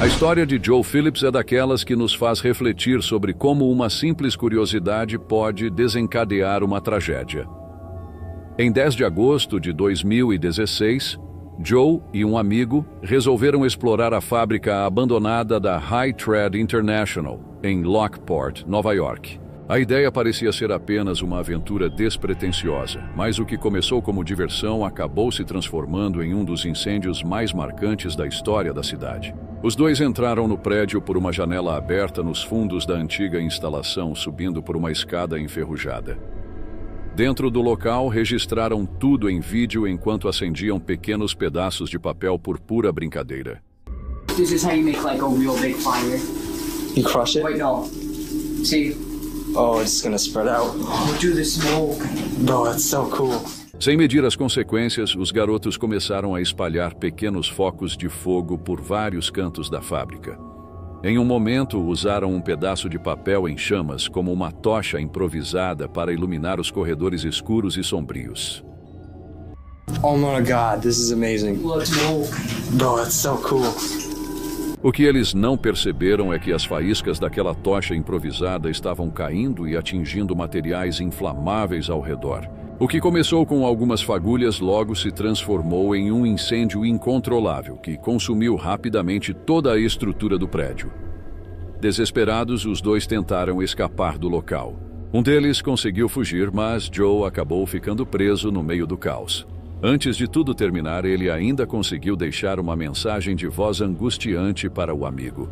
A história de Joe Phillips é daquelas que nos faz refletir sobre como uma simples curiosidade pode desencadear uma tragédia. Em 10 de agosto de 2016, Joe e um amigo resolveram explorar a fábrica abandonada da Hy-Thread International, em Lockport, Nova York. A ideia parecia ser apenas uma aventura despretensiosa, mas o que começou como diversão acabou se transformando em um dos incêndios mais marcantes da história da cidade. Os dois entraram no prédio por uma janela aberta nos fundos da antiga instalação, subindo por uma escada enferrujada. Dentro do local, registraram tudo em vídeo enquanto acendiam pequenos pedaços de papel por pura brincadeira. This is how you make like a real big fire. You crush it? Wait, no. See? Oh, it's gonna spread out. Oh, do the smoke. Bro, that's so cool. Sem medir as consequências, os garotos começaram a espalhar pequenos focos de fogo por vários cantos da fábrica. Em um momento, usaram um pedaço de papel em chamas como uma tocha improvisada para iluminar os corredores escuros e sombrios. Oh my God, this is amazing. Look, smoke. Bro, that's so cool. O que eles não perceberam é que as faíscas daquela tocha improvisada estavam caindo e atingindo materiais inflamáveis ao redor. O que começou com algumas fagulhas logo se transformou em um incêndio incontrolável que consumiu rapidamente toda a estrutura do prédio. Desesperados, os dois tentaram escapar do local. Um deles conseguiu fugir, mas Joe acabou ficando preso no meio do caos. Antes de tudo terminar, ele ainda conseguiu deixar uma mensagem de voz angustiante para o amigo.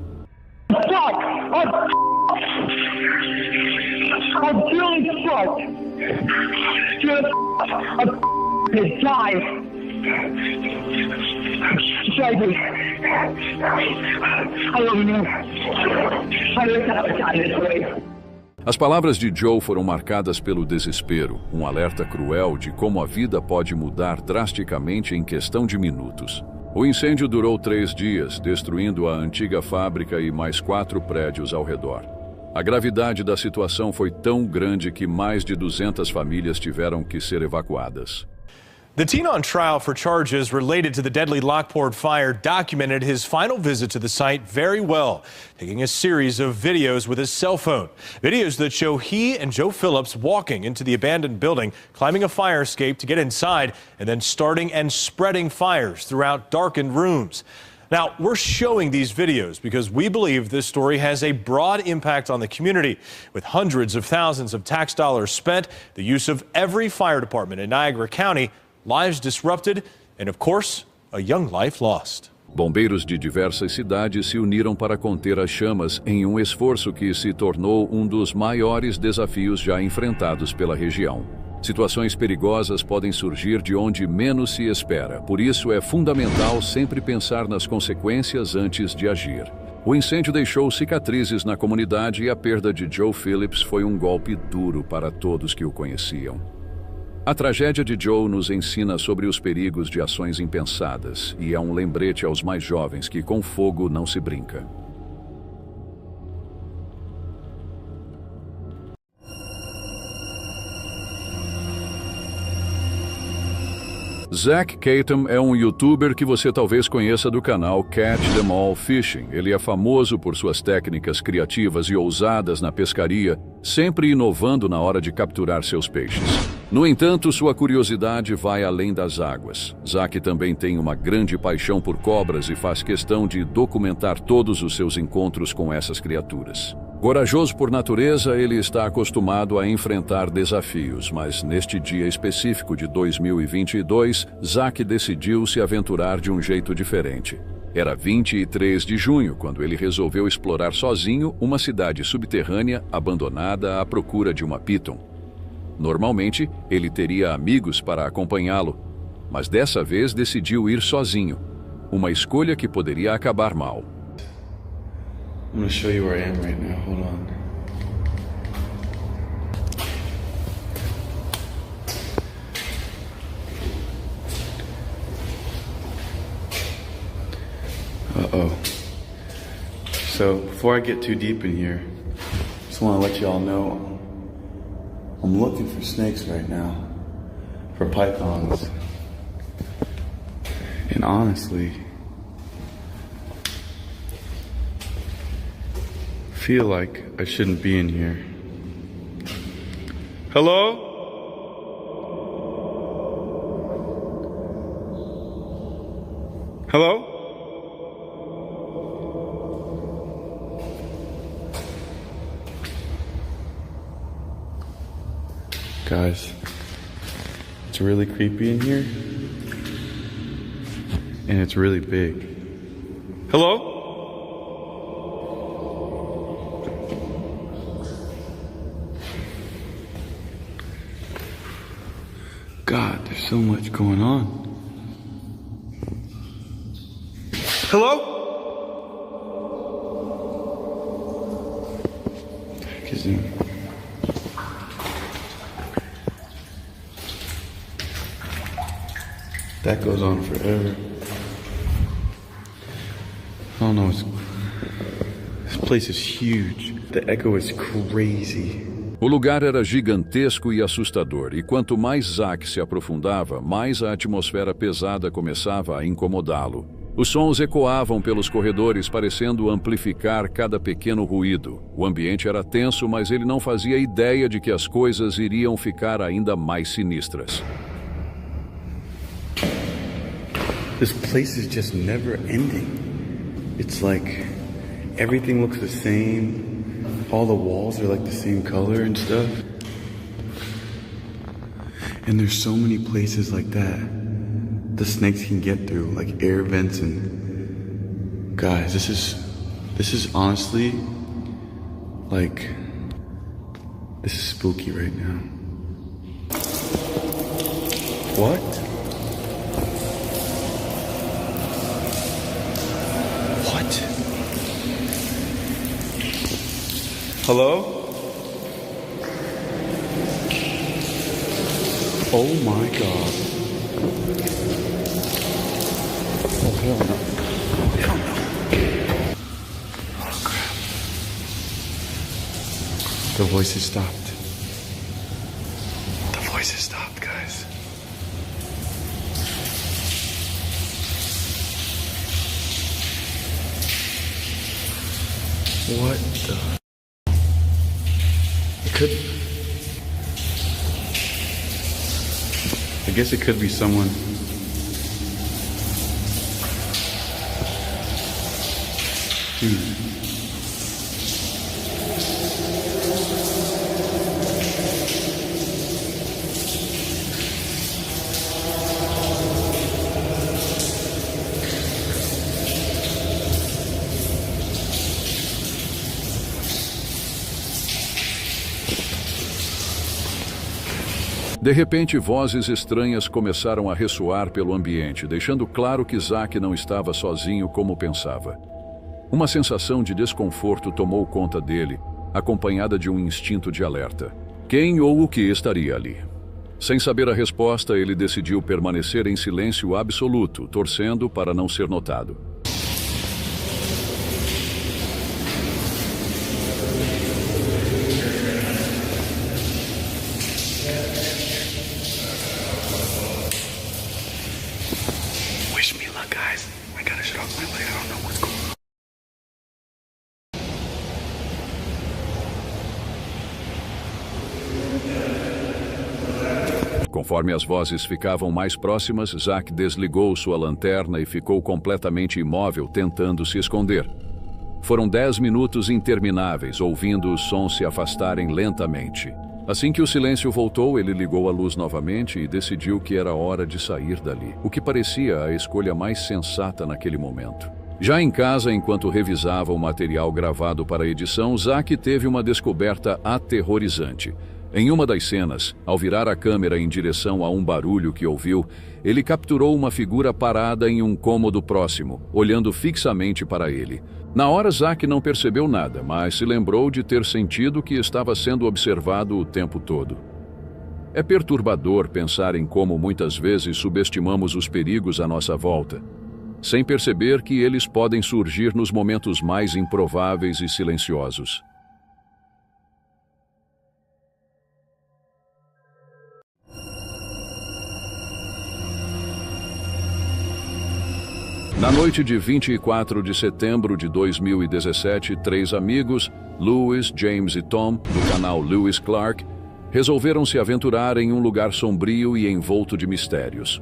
As palavras de Joe foram marcadas pelo desespero, um alerta cruel de como a vida pode mudar drasticamente em questão de minutos. O incêndio durou 3 dias, destruindo a antiga fábrica e mais 4 prédios ao redor. A gravidade da situação foi tão grande que mais de 200 famílias tiveram que ser evacuadas. The teen on trial for charges related to the deadly Lockport fire documented his final visit to the site very well, taking a series of videos with his cell phone. Videos that show he and Joe Phillips walking into the abandoned building, climbing a fire escape to get inside, and then starting and spreading fires throughout darkened rooms. Now, we're showing these videos because we believe this story has a broad impact on the community. With hundreds of thousands of tax dollars spent, the use of every fire department in Niagara County, lives disrupted, and of course, a young life lost. Bombeiros de diversas cidades se uniram para conter as chamas em um esforço que se tornou um dos maiores desafios já enfrentados pela região. Situações perigosas podem surgir de onde menos se espera, por isso é fundamental sempre pensar nas consequências antes de agir. O incêndio deixou cicatrizes na comunidade e a perda de Joe Phillips foi um golpe duro para todos que o conheciam. A tragédia de Joe nos ensina sobre os perigos de ações impensadas e é um lembrete aos mais jovens que com fogo não se brinca. Zach Catum é um youtuber que você talvez conheça do canal Catch Them All Fishing. Ele é famoso por suas técnicas criativas e ousadas na pescaria, sempre inovando na hora de capturar seus peixes. No entanto, sua curiosidade vai além das águas. Zach também tem uma grande paixão por cobras e faz questão de documentar todos os seus encontros com essas criaturas. Corajoso por natureza, ele está acostumado a enfrentar desafios, mas neste dia específico de 2022, Zach decidiu se aventurar de um jeito diferente. Era 23 de junho, quando ele resolveu explorar sozinho uma cidade subterrânea abandonada à procura de uma piton. Normalmente, ele teria amigos para acompanhá-lo, mas dessa vez decidiu ir sozinho, uma escolha que poderia acabar mal. I'm gonna show you where I am right now. Hold on. Uh-oh. So, before I get too deep in here, just want to let you all know I'm looking for snakes right now, for pythons. And honestly, feel like I shouldn't be in here. Hello? Hello? Guys, it's really creepy in here. And it's really big. Hello? God, there's so much going on. Hello? That goes on forever. I don't know, this place is huge. The echo is crazy. O lugar era gigantesco e assustador, e quanto mais Zack se aprofundava, mais a atmosfera pesada começava a incomodá-lo. Os sons ecoavam pelos corredores, parecendo amplificar cada pequeno ruído. O ambiente era tenso, mas ele não fazia ideia de que as coisas iriam ficar ainda mais sinistras. This place is just never ending. It's like everything looks the same. All the walls are like the same color and stuff. And there's so many places like that the snakes can get through, like air vents and... Guys, this is honestly, like, this is spooky right now. What? Hello? Oh my God. Oh hell no. Oh hell no. Oh crap. The voices stopped. The voices stopped, guys. What the... I guess it could be someone. De repente, vozes estranhas começaram a ressoar pelo ambiente, deixando claro que Zack não estava sozinho como pensava. Uma sensação de desconforto tomou conta dele, acompanhada de um instinto de alerta. Quem ou o que estaria ali? Sem saber a resposta, ele decidiu permanecer em silêncio absoluto, torcendo para não ser notado. Conforme as vozes ficavam mais próximas, Zack desligou sua lanterna e ficou completamente imóvel, tentando se esconder. Foram 10 minutos intermináveis, ouvindo os sons se afastarem lentamente. Assim que o silêncio voltou, ele ligou a luz novamente e decidiu que era hora de sair dali, o que parecia a escolha mais sensata naquele momento. Já em casa, enquanto revisava o material gravado para a edição, Zack teve uma descoberta aterrorizante. Em uma das cenas, ao virar a câmera em direção a um barulho que ouviu, ele capturou uma figura parada em um cômodo próximo, olhando fixamente para ele. Na hora, Zack não percebeu nada, mas se lembrou de ter sentido que estava sendo observado o tempo todo. É perturbador pensar em como muitas vezes subestimamos os perigos à nossa volta, sem perceber que eles podem surgir nos momentos mais improváveis e silenciosos. Na noite de 24 de setembro de 2017, 3 amigos, Lewis, James e Tom, do canal Lewis Clark, resolveram se aventurar em um lugar sombrio e envolto de mistérios.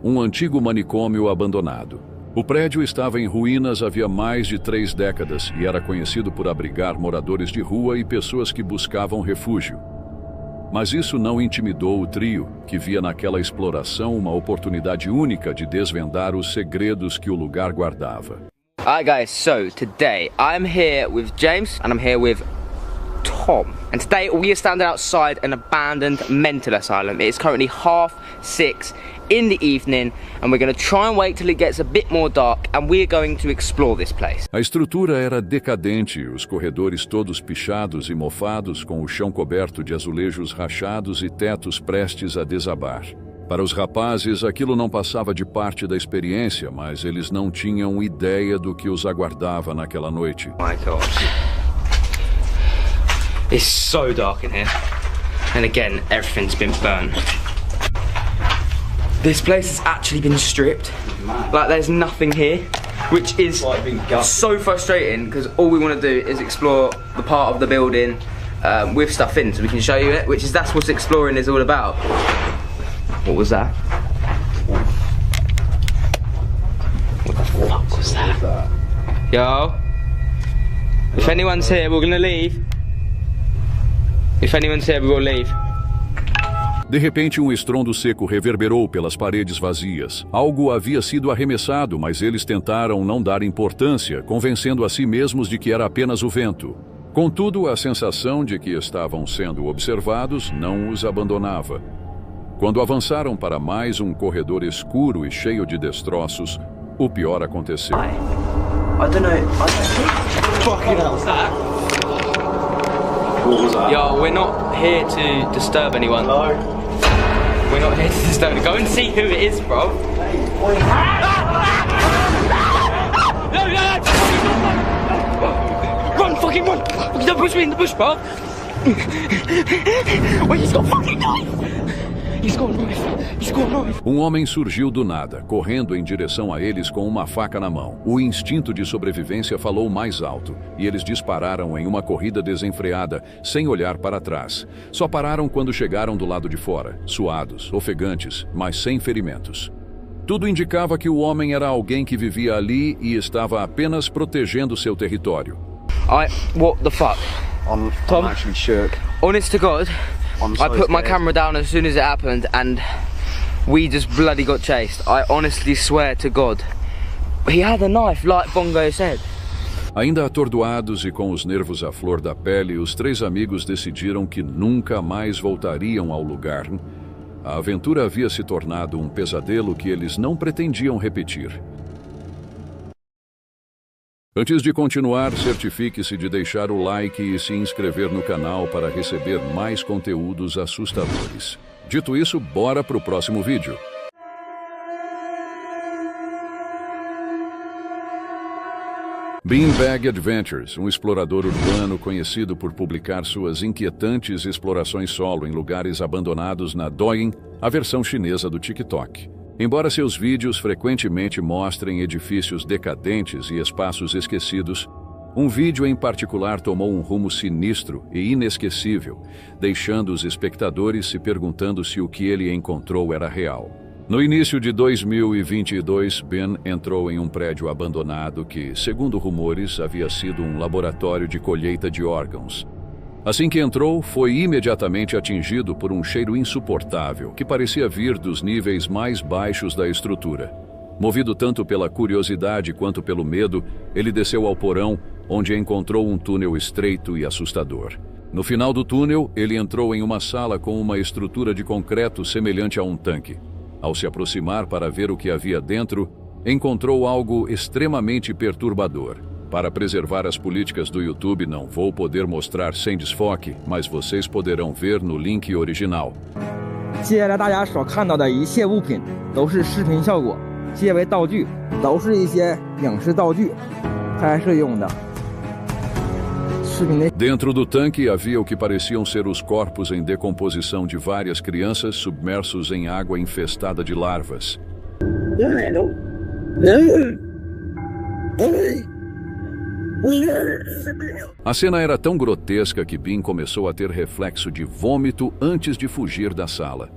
Um antigo manicômio abandonado. O prédio estava em ruínas havia mais de 3 décadas e era conhecido por abrigar moradores de rua e pessoas que buscavam refúgio. Mas isso não intimidou o trio, que via naquela exploração uma oportunidade única de desvendar os segredos que o lugar guardava. Alright guys, so today I'm here with James and I'm here with Tom. And today we are standing outside an abandoned mental asylum. It is currently 6:30 in the evening and we're going to try and wait till it gets a bit more dark and we're going to explore this place. A estrutura era decadente, os corredores todos pichados e mofados, com o chão coberto de azulejos rachados e tetos prestes a desabar. Para os rapazes, aquilo não passava de parte da experiência, mas eles não tinham ideia do que os aguardava naquela noite. Oh my God. It's so dark in here. And again, everything's been burnt. This place has actually been stripped. Like there's nothing here, which is so frustrating because all we want to do is explore the part of the building with stuff in so we can show you it, that's what exploring is all about. What was that? What the fuck was that? Yo, if anyone's here, we're gonna leave. If anyone's here, we will leave. De repente, um estrondo seco reverberou pelas paredes vazias. Algo havia sido arremessado, mas eles tentaram não dar importância, convencendo a si mesmos de que era apenas o vento. Contudo, a sensação de que estavam sendo observados não os abandonava. Quando avançaram para mais um corredor escuro e cheio de destroços, o pior aconteceu. I don't know. Fucking hell, what's that? What was that? Yo, we're not here to disturb anyone. No. We're not here to disturb anyone. Go and see who it is, bro. Run, fucking run! Don't push me in the bush, bro. Wait, he's got a fucking knife! He's got a knife! He's got a knife! Um homem surgiu do nada, correndo em direção a eles com uma faca na mão. O instinto de sobrevivência falou mais alto, e eles dispararam em uma corrida desenfreada, sem olhar para trás. Só pararam quando chegaram do lado de fora, suados, ofegantes, mas sem ferimentos. Tudo indicava que o homem era alguém que vivia ali e estava apenas protegendo seu território. What the fuck? I'm actually shook. Honest to God, I put my scared. camera down as soon as it happened and we just bloody got chased. I honestly swear to God. He had a knife, like Bongo said. Ainda atordoados e com os nervos à flor da pele, os 3 amigos decidiram que nunca mais voltariam ao lugar. A aventura havia se tornado um pesadelo que eles não pretendiam repetir. Antes de continuar, certifique-se de deixar o like e se inscrever no canal para receber mais conteúdos assustadores. Dito isso, bora pro próximo vídeo. Beanbag Adventures, um explorador urbano conhecido por publicar suas inquietantes explorações solo em lugares abandonados na Douyin, a versão chinesa do TikTok. Embora seus vídeos frequentemente mostrem edifícios decadentes e espaços esquecidos, um vídeo em particular tomou um rumo sinistro e inesquecível, deixando os espectadores se perguntando se o que ele encontrou era real. No início de 2022, Ben entrou em um prédio abandonado que, segundo rumores, havia sido um laboratório de colheita de órgãos. Assim que entrou, foi imediatamente atingido por um cheiro insuportável que parecia vir dos níveis mais baixos da estrutura. Movido tanto pela curiosidade quanto pelo medo, ele desceu ao porão, onde encontrou um túnel estreito e assustador. No final do túnel, ele entrou em uma sala com uma estrutura de concreto semelhante a um tanque. Ao se aproximar para ver o que havia dentro, encontrou algo extremamente perturbador. Para preservar as políticas do YouTube, não vou poder mostrar sem desfoque, mas vocês poderão ver no link original. 接下来大家所看到的一切物品都是视频效果，皆为道具，都是一些影视道具拍摄用的。视频内 Dentro do tanque havia o que pareciam ser os corpos em decomposição de várias crianças submersos em água infestada de larvas. A cena era tão grotesca que Bin começou a ter reflexo de vômito antes de fugir da sala.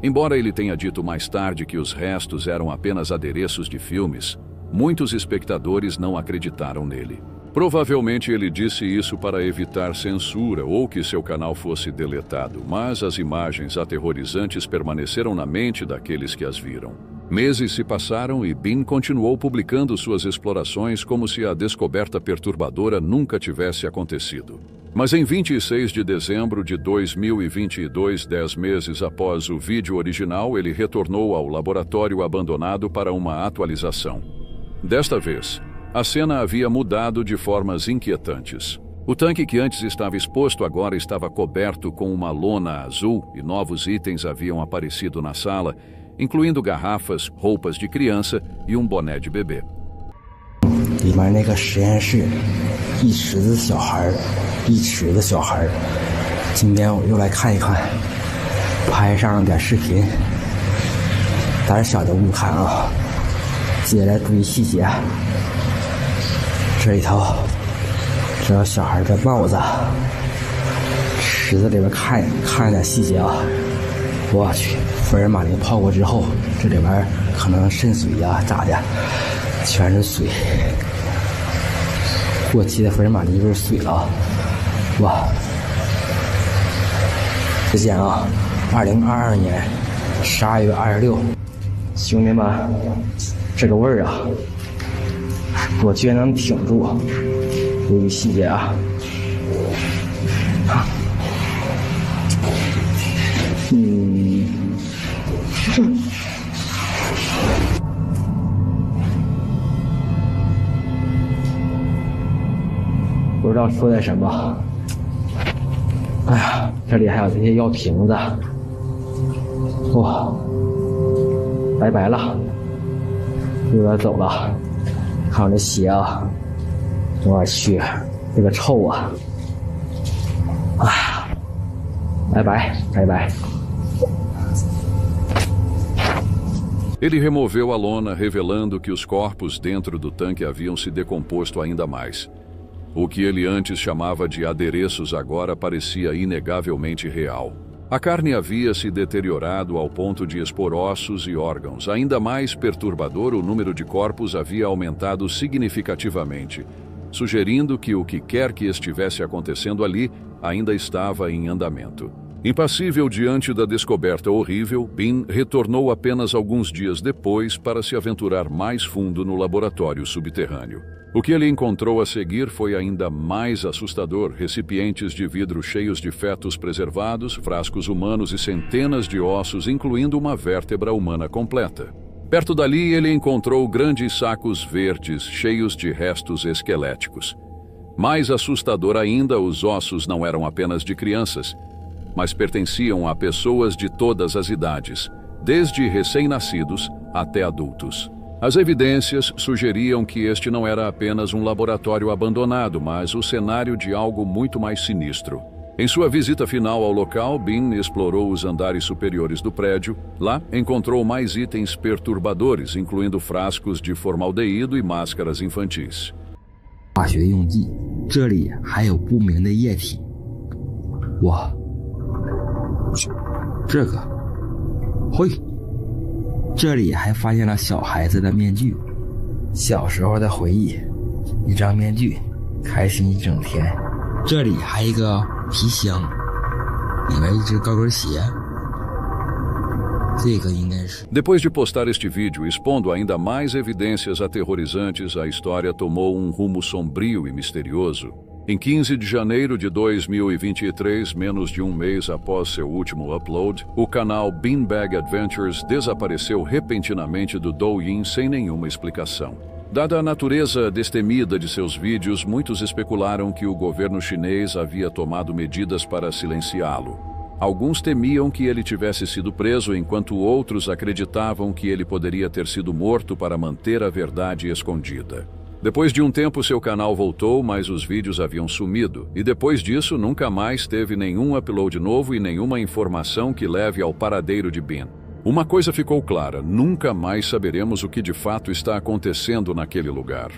Embora ele tenha dito mais tarde que os restos eram apenas adereços de filmes, muitos espectadores não acreditaram nele. Provavelmente ele disse isso para evitar censura ou que seu canal fosse deletado, mas as imagens aterrorizantes permaneceram na mente daqueles que as viram. Meses se passaram e Bin continuou publicando suas explorações como se a descoberta perturbadora nunca tivesse acontecido. Mas em 26 de dezembro de 2022, 10 meses após o vídeo original, ele retornou ao laboratório abandonado para uma atualização. Desta vez, a cena havia mudado de formas inquietantes. O tanque que antes estava exposto agora estava coberto com uma lona azul e novos itens haviam aparecido na sala, incluindo garrafas, roupas de criança e um boné de bebê. 里面那个实验室，一池子小孩，今天我又来看一看，拍上点视频，胆小的勿看啊！接下来注意细节，这里头，这有小孩的帽子，池子里边看点细节啊！我去，福尔马林泡过之后，这里边可能渗水呀、咋的，全是水。过期的福尔马林就是水了啊！哇！时间啊，2022年12月26，兄弟们，这个味儿啊，我居然能挺住，注意细节啊！不知道说点什么。哎呀，这里还有这些药瓶子，哇，拜拜了，有点走了。看我这鞋啊，我去，这个臭啊！啊，拜拜，拜拜。 Ele removeu a lona, revelando que os corpos dentro do tanque haviam se decomposto ainda mais. O que ele antes chamava de adereços agora parecia inegavelmente real. A carne havia se deteriorado ao ponto de expor ossos e órgãos. Ainda mais perturbador, o número de corpos havia aumentado significativamente, sugerindo que o que quer que estivesse acontecendo ali ainda estava em andamento. Impassível diante da descoberta horrível, Bin retornou apenas alguns dias depois para se aventurar mais fundo no laboratório subterrâneo. O que ele encontrou a seguir foi ainda mais assustador: recipientes de vidro cheios de fetos preservados, frascos humanos e centenas de ossos, incluindo uma vértebra humana completa. Perto dali, ele encontrou grandes sacos verdes cheios de restos esqueléticos. Mais assustador ainda, os ossos não eram apenas de crianças, mas pertenciam a pessoas de todas as idades, desde recém-nascidos até adultos. As evidências sugeriam que este não era apenas um laboratório abandonado, mas o cenário de algo muito mais sinistro. Em sua visita final ao local, Bin explorou os andares superiores do prédio. Lá, encontrou mais itens perturbadores, incluindo frascos de formaldeído e máscaras infantis. 化学用剂，这里还有不明的液体。哇，这个，嘿。 这里还发现了小孩子的面具，小时候的回忆，一张面具，开心一整天。这里还有一个皮箱，里面一只高跟鞋，这个应该是。Depois de postar este vídeo expondo ainda mais evidências aterrorizantes, a história tomou um rumo sombrio e misterioso. Em 15 de janeiro de 2023, menos de um mês após seu último upload, o canal Beanbag Adventures desapareceu repentinamente do Douyin sem nenhuma explicação. Dada a natureza destemida de seus vídeos, muitos especularam que o governo chinês havia tomado medidas para silenciá-lo. Alguns temiam que ele tivesse sido preso, enquanto outros acreditavam que ele poderia ter sido morto para manter a verdade escondida. Depois de um tempo, seu canal voltou, mas os vídeos haviam sumido, e depois disso nunca mais teve nenhum upload novo e nenhuma informação que leve ao paradeiro de Bin. Uma coisa ficou clara: nunca mais saberemos o que de fato está acontecendo naquele lugar.